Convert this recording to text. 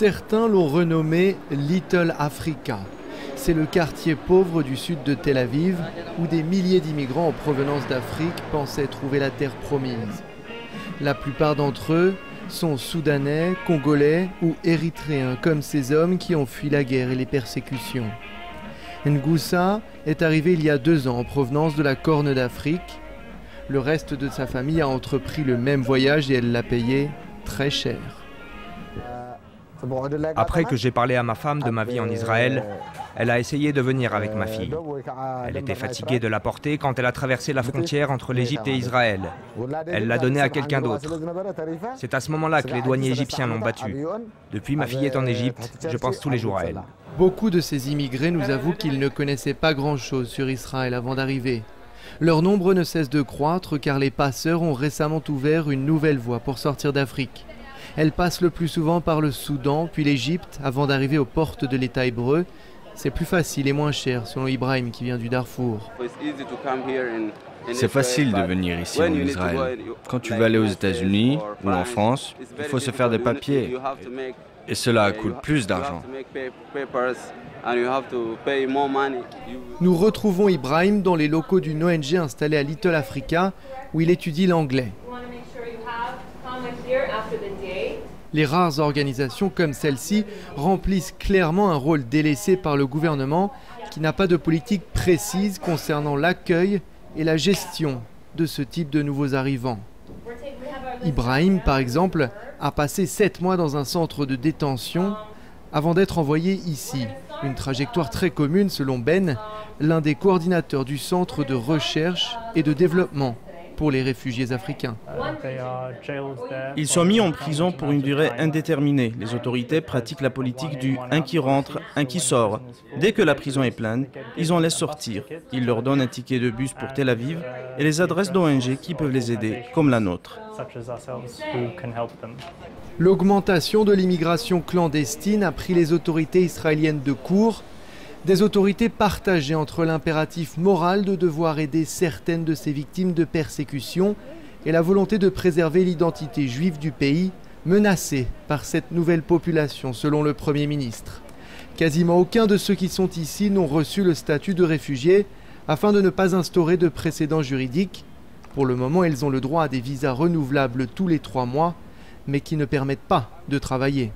Certains l'ont renommé Little Africa. C'est le quartier pauvre du sud de Tel Aviv où des milliers d'immigrants en provenance d'Afrique pensaient trouver la terre promise. La plupart d'entre eux sont soudanais, congolais ou érythréens comme ces hommes qui ont fui la guerre et les persécutions. Ngoussa est arrivé il y a 2 ans en provenance de la Corne d'Afrique. Le reste de sa famille a entrepris le même voyage et elle l'a payé très cher. Après que j'ai parlé à ma femme de ma vie en Israël, elle a essayé de venir avec ma fille. Elle était fatiguée de la porter quand elle a traversé la frontière entre l'Égypte et Israël. Elle l'a donnée à quelqu'un d'autre. C'est à ce moment-là que les douaniers égyptiens l'ont battue. Depuis, ma fille est en Égypte, je pense tous les jours à elle. Beaucoup de ces immigrés nous avouent qu'ils ne connaissaient pas grand-chose sur Israël avant d'arriver. Leur nombre ne cesse de croître car les passeurs ont récemment ouvert une nouvelle voie pour sortir d'Afrique. Elle passe le plus souvent par le Soudan, puis l'Égypte, avant d'arriver aux portes de l'État hébreu. C'est plus facile et moins cher, selon Ibrahim qui vient du Darfour. C'est facile de venir ici en Israël. Quand tu veux aller aux États-Unis ou en France, il faut se faire des papiers. Et cela coûte plus d'argent. Nous retrouvons Ibrahim dans les locaux d'une ONG installée à Little Africa, où il étudie l'anglais. Les rares organisations comme celle-ci remplissent clairement un rôle délaissé par le gouvernement qui n'a pas de politique précise concernant l'accueil et la gestion de ce type de nouveaux arrivants. Ibrahim, par exemple, a passé 7 mois dans un centre de détention avant d'être envoyé ici. Une trajectoire très commune selon Ben, l'un des coordinateurs du centre de recherche et de développement pour les réfugiés africains. Ils sont mis en prison pour une durée indéterminée. Les autorités pratiquent la politique du « un qui rentre, un qui sort ». Dès que la prison est pleine, ils en laissent sortir. Ils leur donnent un ticket de bus pour Tel Aviv et les adresses d'ONG qui peuvent les aider, comme la nôtre. L'augmentation de l'immigration clandestine a pris les autorités israéliennes de court. Des autorités partagées entre l'impératif moral de devoir aider certaines de ces victimes de persécution et la volonté de préserver l'identité juive du pays, menacée par cette nouvelle population, selon le Premier ministre. Quasiment aucun de ceux qui sont ici n'ont reçu le statut de réfugiés afin de ne pas instaurer de précédents juridiques. Pour le moment, ils ont le droit à des visas renouvelables tous les 3 mois, mais qui ne permettent pas de travailler.